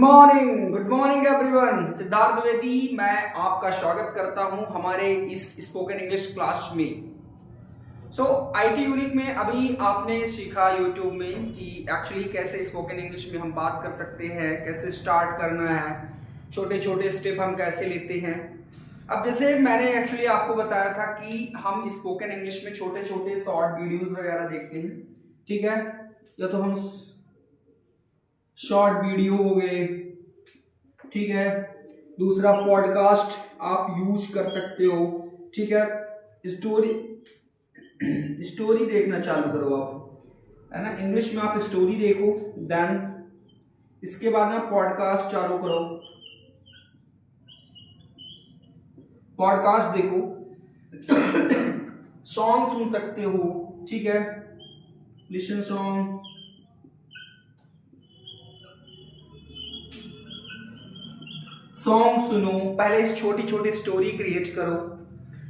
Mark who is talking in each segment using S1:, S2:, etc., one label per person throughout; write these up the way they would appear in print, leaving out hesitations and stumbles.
S1: Good morning everyone. Siddharth Dwivedi मैं आपका स्वागत करता हूं हमारे इस स्पोकन इंग्लिश क्लास में। आईटी यूनिक में अभी आपने सीखा यूट्यूब में कि एक्चुअली कैसे स्पोकन इंग्लिश में हम बात कर सकते हैं, कैसे स्टार्ट करना है, छोटे छोटे स्टेप हम कैसे लेते हैं। अब जैसे मैंने एक्चुअली आपको बताया था कि हम स्पोकन इंग्लिश में छोटे छोटे शॉर्ट वीडियोस वगैरह देखते हैं, ठीक है। या तो हम शॉर्ट वीडियो हो गए, ठीक है। दूसरा पॉडकास्ट आप यूज कर सकते हो, ठीक है। स्टोरी देखना चालू करो आप, है ना। इंग्लिश में आप स्टोरी देखो, देन इसके बाद में पॉडकास्ट चालू करो, पॉडकास्ट देखो, सॉन्ग सुन सकते हो, ठीक है। लिसन सॉन्ग, सॉन्ग सुनो, पहले इस छोटी छोटी स्टोरी क्रिएट करो।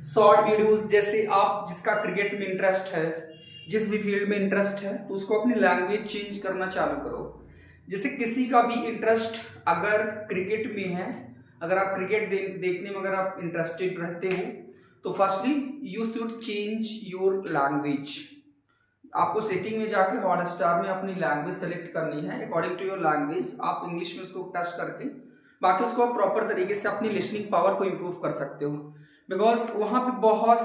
S1: शॉर्ट वीडियोस जैसे आप जिसका क्रिकेट में इंटरेस्ट है, जिस भी फील्ड में इंटरेस्ट है, तो उसको अपनी लैंग्वेज चेंज करना चालू करो। जैसे किसी का भी इंटरेस्ट अगर क्रिकेट में है, अगर आप क्रिकेट देखने में अगर आप इंटरेस्टेड रहते हो, तो firstly you should change your language. आपको सेटिंग में जाके हॉटस्टार में अपनी लैंग्वेज सेलेक्ट करनी है अकॉर्डिंग टू योर लैंग्वेज। आप इंग्लिश में उसको टच करके बाकी उसको आप प्रॉपर तरीके से अपनी लिसनिंग पावर को इम्प्रूव कर सकते हो, बिकॉज वहां पे बहुत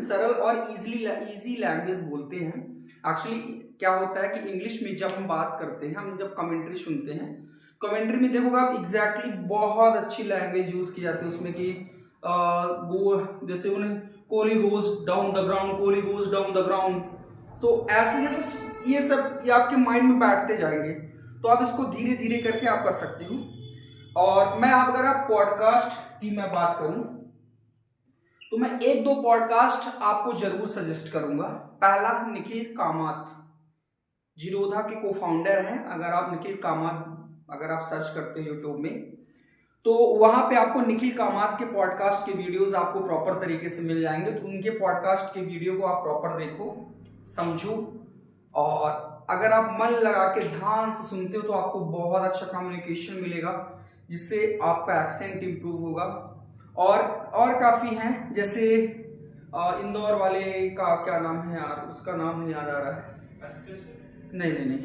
S1: सरल और इजी लैंग्वेज बोलते हैं। एक्चुअली क्या होता है कि इंग्लिश में जब हम बात करते हैं, हम जब कमेंट्री सुनते हैं, कमेंट्री में देखोगे आप एग्जैक्टली बहुत अच्छी लैंग्वेज यूज की जाती है उसमें कि जैसे उन्हें Kohli goes down the ground, Kohli goes down the ground. तो ऐसे जैसे ये सब ये आपके माइंड में बैठते जाएंगे, तो आप इसको धीरे धीरे करके आप कर सकते हो। और मैं अगर आप पॉडकास्ट की मैं बात करूं, तो मैं एक दो पॉडकास्ट आपको जरूर सजेस्ट करूंगा। पहला, निखिल कामत, जीरोधा के को फाउंडर हैं। अगर आप निखिल कामत अगर आप सर्च करते हो यूट्यूब में, तो वहां पे आपको निखिल कामत के पॉडकास्ट के वीडियोस आपको प्रॉपर तरीके से मिल जाएंगे। तो उनके पॉडकास्ट के वीडियो को आप प्रॉपर देखो, समझो, और अगर आप मन लगा के ध्यान से सुनते हो तो आपको बहुत अच्छा कम्युनिकेशन मिलेगा, जिससे आपका एक्सेंट इंप्रूव होगा। और काफ़ी हैं, जैसे इंदौर वाले का क्या नाम है यार, उसका नाम नहीं याद आ रहा है। नहीं,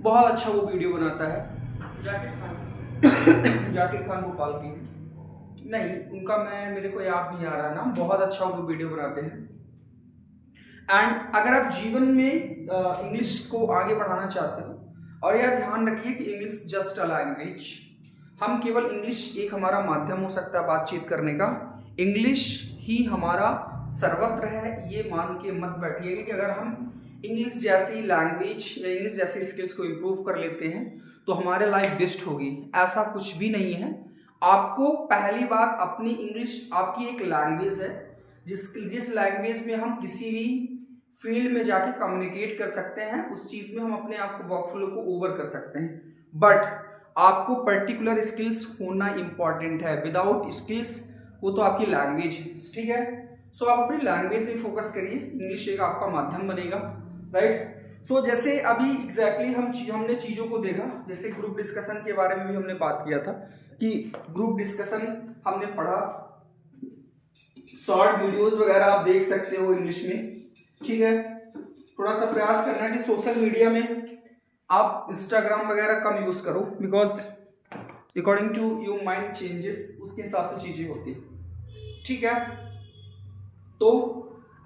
S1: बहुत अच्छा वो वीडियो बनाता है, जाकिर खान भोपाल की, नहीं उनका मेरे को याद नहीं आ रहा नाम। बहुत अच्छा वो वीडियो बनाते हैं। एंड अगर आप जीवन में इंग्लिश को आगे बढ़ाना चाहते हो, और यह ध्यान रखिए कि इंग्लिश जस्ट अ लैंग्वेज, हम केवल इंग्लिश एक हमारा माध्यम हो सकता है बातचीत करने का, इंग्लिश ही हमारा सर्वत्र है, ये मान के मत बैठिएगा कि अगर हम इंग्लिश जैसी लैंग्वेज या इंग्लिश जैसी स्किल्स को इम्प्रूव कर लेते हैं तो हमारे लाइफ बेस्ट होगी। ऐसा कुछ भी नहीं है। आपको पहली बात, अपनी इंग्लिश आपकी एक लैंग्वेज है, जिस लैंग्वेज में हम किसी भी फील्ड में जाके कम्युनिकेट कर सकते हैं, उस चीज में हम अपने आप को वर्कफ्लो को ओवर कर सकते हैं। बट आपको पर्टिकुलर स्किल्स होना इंपॉर्टेंट है। विदाउट स्किल्स वो तो आपकी लैंग्वेज है, ठीक है। सो आप अपनी लैंग्वेज पे फोकस करिए, इंग्लिश एक आपका माध्यम बनेगा, राइट। सो जैसे अभी एग्जैक्टली हमने चीजों को देखा, जैसे ग्रुप डिस्कशन के बारे में भी हमने बात किया था कि ग्रुप डिस्कशन हमने पढ़ा, शॉर्ट वीडियोस वगैरह आप देख सकते हो इंग्लिश में, ठीक है। थोड़ा सा प्रयास करना है कि सोशल मीडिया में आप इंस्टाग्राम वगैरह कम यूज करो, because according to your mind changes, उसके हिसाब से चीजें होती है, ठीक है। तो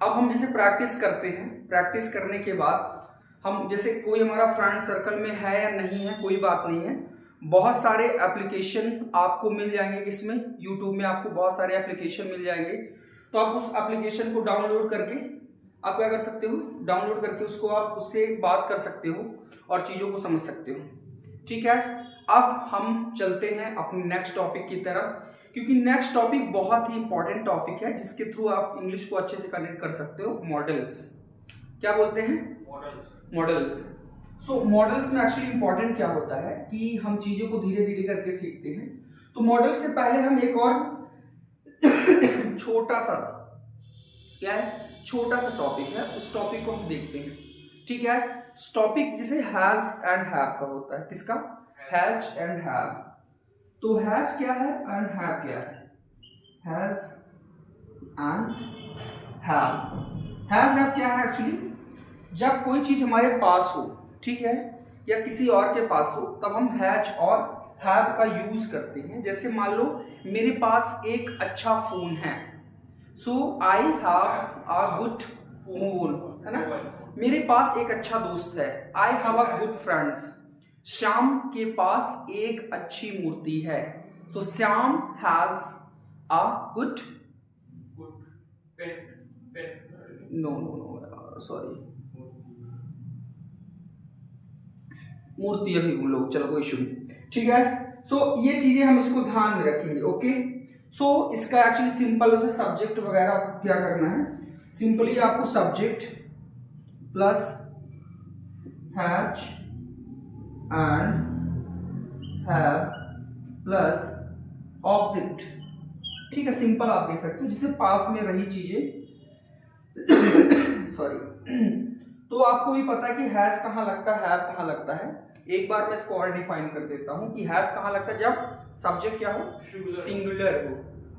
S1: अब हम जैसे प्रैक्टिस करते हैं, प्रैक्टिस करने के बाद हम जैसे कोई हमारा फ्रेंड सर्कल में है या नहीं है, कोई बात नहीं है, बहुत सारे एप्लीकेशन आपको मिल जाएंगे, किसमें, यूट्यूब में आपको बहुत सारे एप्लीकेशन मिल जाएंगे। तो आप उस एप्लीकेशन को डाउनलोड करके आप क्या कर सकते हो, डाउनलोड करके उसको आप उससे बात कर सकते हो और चीज़ों को समझ सकते हो, ठीक है। अब हम चलते हैं अपने नेक्स्ट टॉपिक की तरफ, क्योंकि नेक्स्ट टॉपिक बहुत ही इंपॉर्टेंट टॉपिक है, जिसके थ्रू आप इंग्लिश को अच्छे से कनेक्ट कर सकते हो। मॉडल्स, क्या बोलते हैं, मॉडल्स। सो मॉडल्स में एक्चुअली इंपॉर्टेंट क्या होता है कि हम चीज़ों को धीरे धीरे करके सीखते हैं। तो मॉडल से पहले हम एक और छोटा सा, क्या है, छोटा सा टॉपिक है, उस टॉपिक को हम देखते हैं, ठीक है। टॉपिक जिसे हैज एंड हैव का होता है, किसका? Has and have. तो हैज क्या है एंड हैव क्या है? Has and have. Has have क्या है एक्चुअली? जब कोई चीज हमारे पास हो, ठीक है, या किसी और के पास हो, तब हम हैज और हैव का यूज करते हैं। जैसे मान लो मेरे पास एक अच्छा फोन है, so I have a good phone, है ना। मेरे पास एक अच्छा दोस्त है, I have a good friends. Shyam के पास एक अच्छी मूर्ति है, so Shyam has a good no no no sorry मूर्ति अभी हम लोग, चलो कोई इशू नहीं, ठीक है। सो ये चीजें हम इसको ध्यान में रखेंगे, ओके। सो इसका एक्चुअली सिंपल से सब्जेक्ट वगैरह आपको क्या करना है, सिंपली आपको subject plus has and have plus object, ठीक है, सिंपल आप देख सकते हो, जिससे पास में रही चीजें सॉरी। तो आपको भी पता है कि हैज कहाँ लगता है, हैव कहाँ लगता है। एक बार मैं इसको और डिफाइन कर देता हूं कि हैज कहाँ लगता है, जब सब्जेक्ट क्या हो, सिंगुलर हो,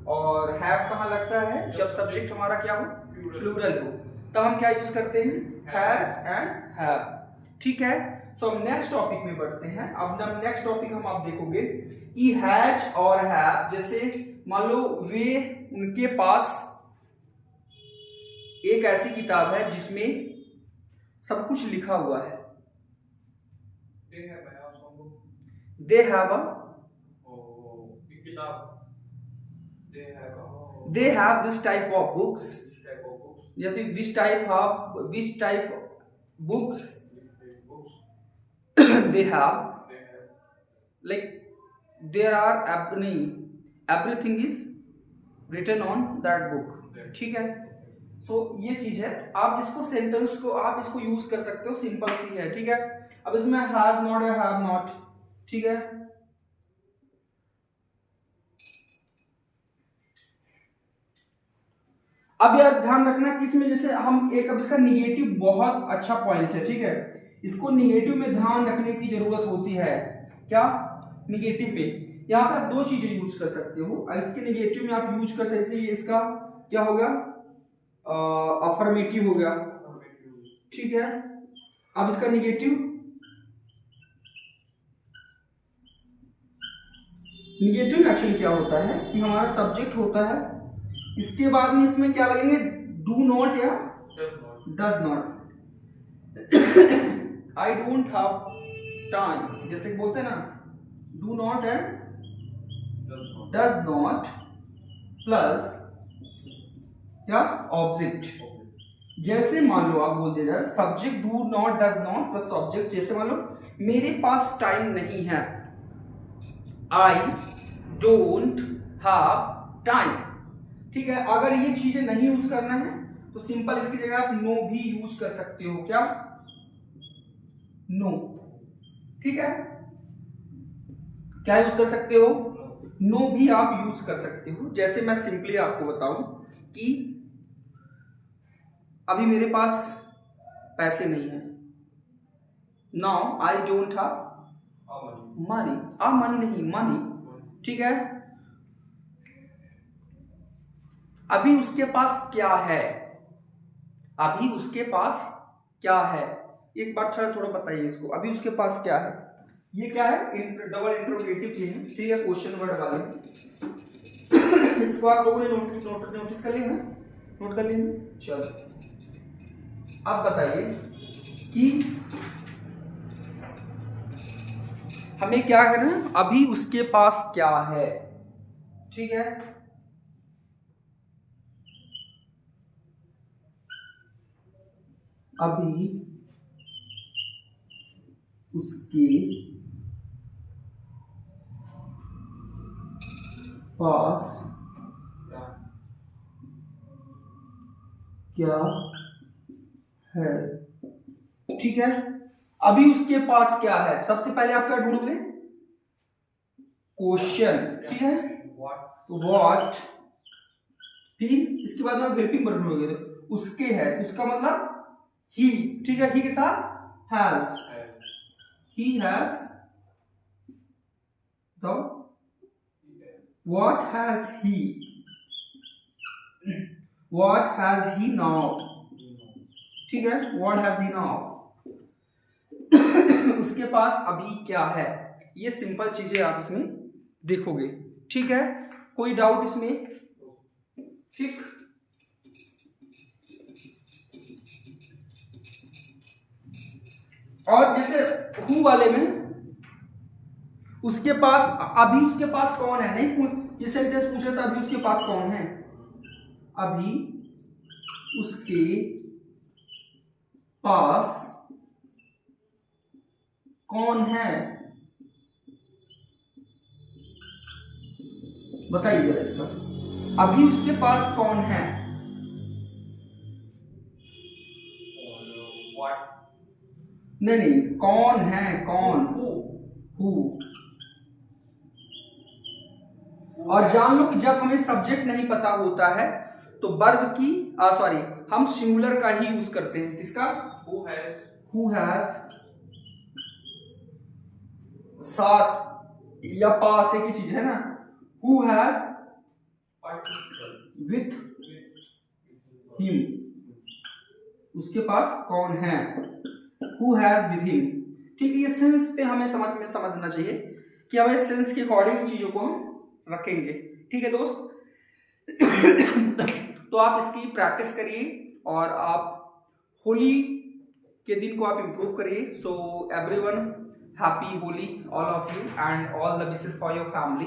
S1: और हैव कहाँ लगता है, जब सब्जेक्ट हमारा क्या हो, प्लूरल हो। तब हम क्या यूज करते हैं, हैज एंड हैव, ठीक है। सो हम नेक्स्ट टॉपिक में बढ़ते हैं। अब नेक्स्ट टॉपिक हम आप देखोगे कि हैज और हैव, जैसे मान लो वे, उनके पास एक ऐसी किताब है जिसमें सब कुछ लिखा हुआ है। They have this type of books, या फिर which type books they have, like there are everything is written on that book, ठीक है। सो ये चीज है, आप इसको सेंटेंस को आप इसको यूज कर सकते हो, सिंपल सी है, ठीक है। अब इसमें हैज नॉट या हैव नॉट, ठीक है। अब यार ध्यान रखना कि इसमें जैसे हम एक, अब इसका निगेटिव बहुत अच्छा पॉइंट है, ठीक है। इसको निगेटिव में ध्यान रखने की जरूरत होती है। क्या निगेटिव में यहाँ पे आप दो चीजें यूज कर सकते हो। इसके निगेटिव में आप यूज कर सकते हैं, इसका क्या होगा, अफर्मेटिव हो गया, ठीक है। अब इसका निगेटिव में एक्चुअली क्या होता है कि हमारा सब्जेक्ट होता है, इसके बाद में इसमें क्या लगेंगे, डू नॉट या does not. I don't have time, जैसे बोलते हैं ना, do not and does not plus क्या, ऑब्जेक्ट। जैसे मान लो आप बोल दे जाए subject do not does not plus object, जैसे मान लो मेरे पास टाइम नहीं है, आई डोंट हैव टाइम, ठीक है। अगर ये चीजें नहीं यूज करना है तो सिंपल इसकी जगह आप नो भी यूज कर सकते हो, क्या, नो, ठीक है। क्या यूज कर सकते हो, नो भी आप यूज कर सकते हो। जैसे मैं सिंपली आपको बताऊं कि अभी मेरे पास पैसे नहीं है, now I don't have money, money नहीं, मनी, ठीक है। अभी उसके पास क्या है, अभी उसके पास क्या है, एक बार थोड़ा बताइए इसको, अभी उसके पास क्या है। ये क्या है, डबल इंट्रोगेटिव की है, ठीक है, क्वेश्चन वर्ड वाले। इसको आप लोगों ने नोटिस कर लिया है, नोट कर लिया। चलो अब बताइए कि हमें क्या करना है, अभी उसके पास क्या है, ठीक है। अभी उसके पास क्या है, ठीक है। अभी उसके पास क्या है, सबसे पहले आप क्या ढूंढोगे, क्वेश्चन, ठीक है, व्हाट, फिर इसके बाद में हेल्पिंग वर्ब ढूंढोगे, उसके है, उसका मतलब ही, ठीक है, ही के साथ has, he has the, what has he, what has he now, ठीक है, व्हाट हैज ही नाउ, उसके पास अभी क्या है। ये सिंपल चीजें आप इसमें देखोगे, ठीक है, कोई डाउट इसमें? ठीक, और जैसे हु वाले में उसके पास, अभी उसके पास कौन है, नहीं ये सेंटेंस पूछ रहा था अभी उसके पास कौन है, अभी उसके पास कौन है, बताइए जरा इसका, अभी उसके पास कौन है, नहीं कौन है, कौन, हु। और जान लो कि जब हमें सब्जेक्ट नहीं पता होता है तो वर्ब की सॉरी हम सिंगुलर का ही यूज करते हैं, किसका, हु हैज, साथ या पास एक ही चीज है ना, हु हैज विथ हिम, उसके पास कौन है, हु हैज विथ हिम, ठीक है। ये सेंस पे हमें समझना चाहिए कि हमें सेंस के अकॉर्डिंग चीजों को हम रखेंगे, ठीक है दोस्त। तो आप इसकी प्रैक्टिस करिए और आप होली के दिन को आप इम्प्रूव करिए। So everyone happy Holi all of you and all the wishes for your family,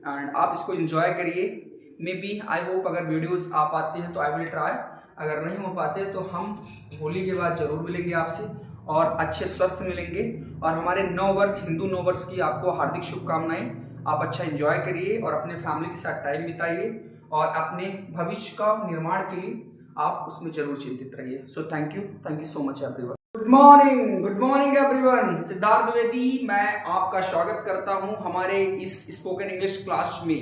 S1: and आप इसको एंजॉय करिए। मे बी आई होप अगर वीडियोस आ पाते हैं तो आई विल ट्राई, अगर नहीं हो पाते तो हम होली के बाद जरूर मिलेंगे आपसे और अच्छे स्वस्थ मिलेंगे। और हमारे 9 वर्ष हिंदू 9 वर्ष की आपको हार्दिक शुभकामनाएं। आप अच्छा एंजॉय करिए और अपने फैमिली के साथ टाइम बिताइए और अपने भविष्य का निर्माण के लिए आप उसमें जरूर चिंतित रहिए। So thank you so much everyone. Good morning everyone. Siddharth Dwivedi मैं आपका स्वागत करता हूं हमारे इस स्पोकन इंग्लिश क्लास में।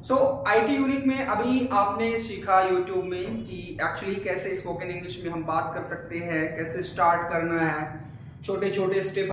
S1: सो आईटी यूनिक में अभी आपने सीखा यूट्यूब में कि एक्चुअली कैसे स्पोकन इंग्लिश में हम बात कर सकते हैं, कैसे स्टार्ट करना है, छोटे छोटे स्टेप